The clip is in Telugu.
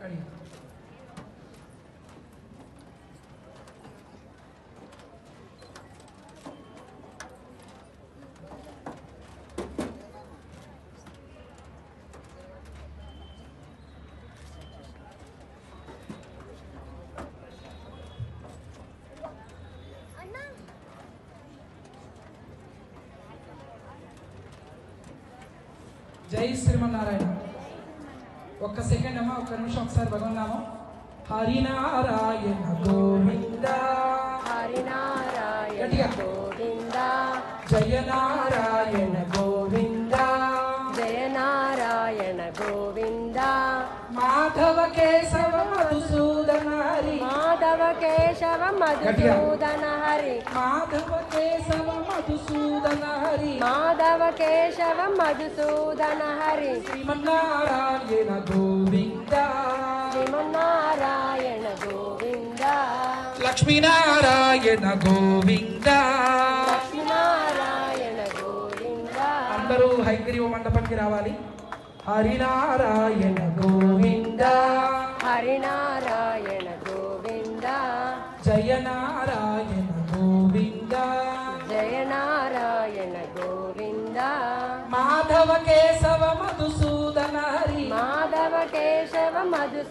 కడిగి జై శ్రీమన్నారాయణ. ఒక్క సెకండ్ అమ్మా, ఒక్క నిమిషం ఒకసారి భగవన్నామం. హరినారాయణ గోవింద హరినారాయణ గోవింద జయ నారాయణ గోవింద జయ నారాయణ గోవింద మాధవ కేశవ మధుసూదన హరి మాధవ కేశవ మధుసూదన హరి మాధవ కేశవ మధుసూదన హరి మాధవ కేశవ మధుసూదన హరి శ్రీమన్నారాయణ గోవింద శ్రీమన్నారాయణ గోవింద లక్ష్మీనారాయణ గోవింద లక్ష్మీనారాయణ గోవింద. అందరూ హైగ్రీవ మండపానికి రావాలి. హరినారాయణ గోవింద హరినారాయణ గోవింద జయ నారాయణ గోవింద జయ నారాయణ గోవింద మాధవ కేశవ మధుసూదన హరి మాధవ కేశవ మధు